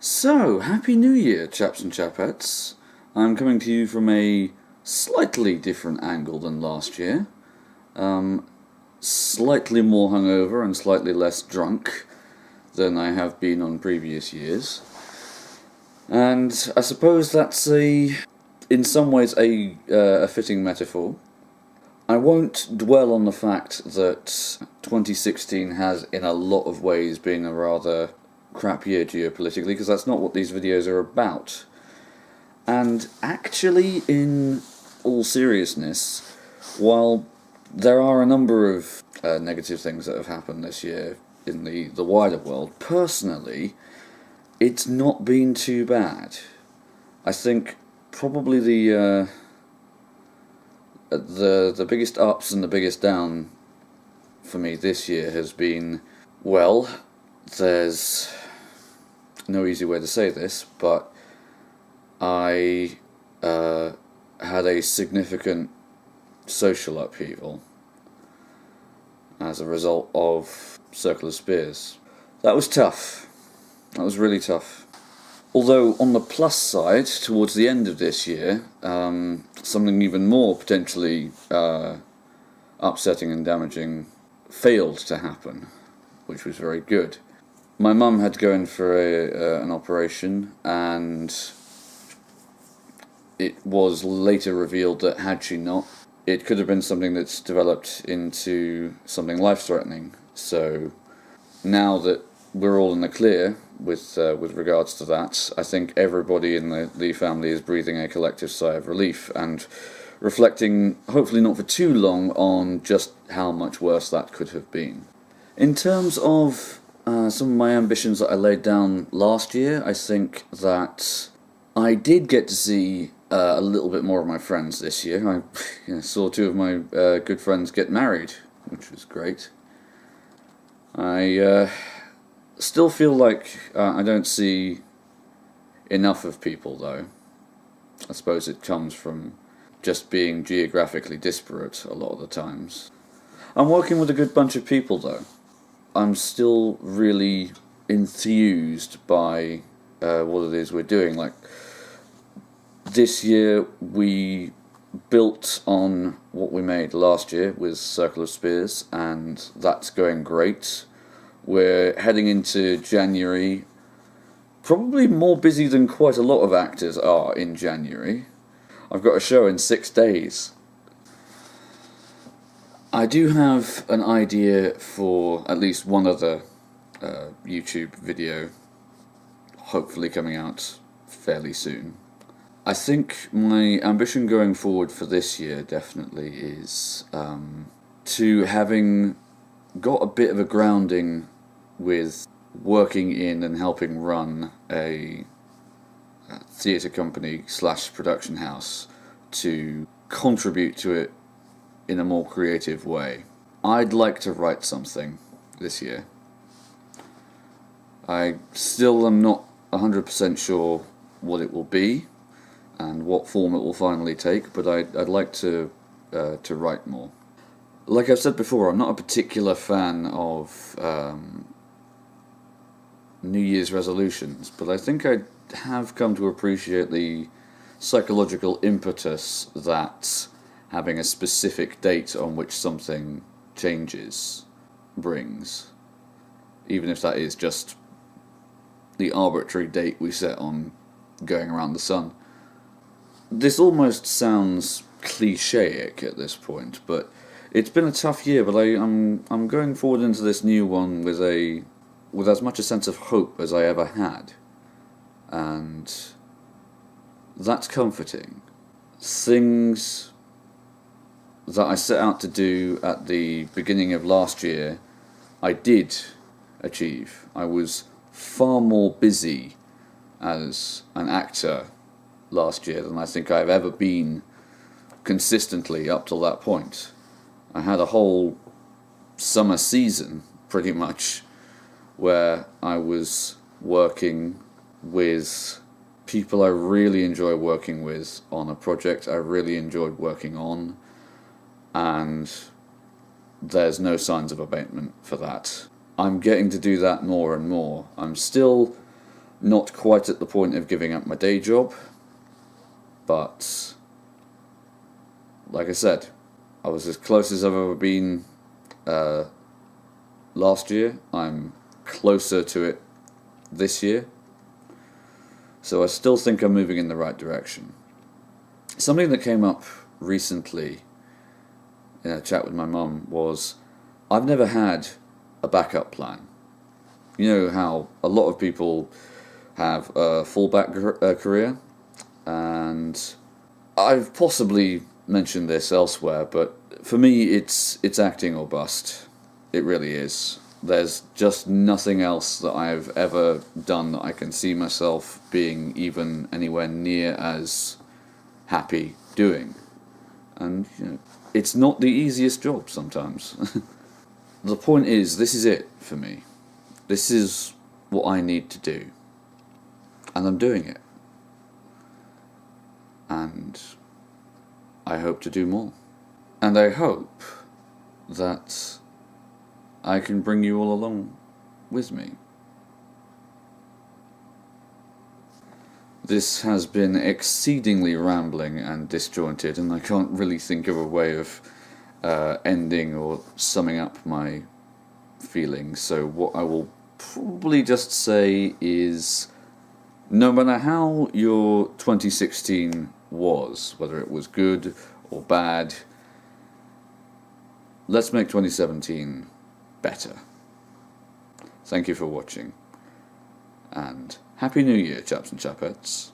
So, Happy New Year, chaps and chapettes. I'm coming to you from a slightly different angle than last year. Slightly more hungover and slightly less drunk than I have been on previous years. And I suppose that's in some ways, a fitting metaphor. I won't dwell on the fact that 2016 has, in a lot of ways, been a rather crap year geopolitically, because that's not what these videos are about. And actually, in all seriousness, while there are a number of negative things that have happened this year in the wider world, personally, it's not been too bad. I think probably the biggest ups and the biggest down for me this year has been, well, there's no easy way to say this, but I had a significant social upheaval as a result of Circular Spears. That was tough. That was really tough. Although, on the plus side, towards the end of this year, something even more potentially upsetting and damaging failed to happen, which was very good. My mum had to go in for an operation, and it was later revealed that had she not, it could have been something that's developed into something life-threatening. So now that we're all in the clear with regards to that, I think everybody in the family is breathing a collective sigh of relief and reflecting, hopefully not for too long, on just how much worse that could have been. In terms of some of my ambitions that I laid down last year, I think that I did get to see a little bit more of my friends this year. I saw two of my good friends get married, which was great. I still feel like I don't see enough of people, though. I suppose it comes from just being geographically disparate a lot of the times. I'm working with a good bunch of people, though. I'm still really enthused by what it is we're doing. Like, this year we built on what we made last year with Circle of Spears, and that's going great. We're heading into January, probably more busy than quite a lot of actors are in January. I've got a show in 6 days. I do have an idea for at least one other YouTube video, hopefully coming out fairly soon. I think my ambition going forward for this year definitely is to, having got a bit of a grounding with working in and helping run a theatre company / production house, to contribute to it in a more creative way. I'd like to write something this year. I still am not 100% sure what it will be and what form it will finally take, but I'd like to write more. Like I've said before, I'm not a particular fan of New Year's resolutions, but I think I have come to appreciate the psychological impetus that having a specific date on which something changes brings, even if that is just the arbitrary date we set on going around the sun. This almost sounds clichéic at this point, but it's been a tough year, but I'm going forward into this new one with as much a sense of hope as I ever had, and that's comforting. Things that I set out to do at the beginning of last year, I did achieve. I was far more busy as an actor last year than I think I've ever been consistently up till that point. I had a whole summer season, pretty much, where I was working with people I really enjoy working with on a project I really enjoyed working on, and there's no signs of abatement for that. I'm getting to do that more and more. I'm still Not quite at the point of giving up my day job, but like I said, I was as close as I've ever been last year. I'm closer to it this year, so I still think I'm moving in the right direction. Something that came up recently in a chat with my mum was, I've never had a backup plan. You know how a lot of people have a fallback career, and I've possibly mentioned this elsewhere, but for me it's acting or bust. It really is. There's just nothing else that I've ever done that I can see myself being even anywhere near as happy doing. And it's not the easiest job sometimes. The point is, this is it for me. This is what I need to do. And I'm doing it. And I hope to do more. And I hope that I can bring you all along with me. This has been exceedingly rambling and disjointed, and I can't really think of a way of ending or summing up my feelings, so what I will probably just say is, no matter how your 2016 was, whether it was good or bad, let's make 2017 better. Thank you for watching, and Happy New Year, chaps and chapettes.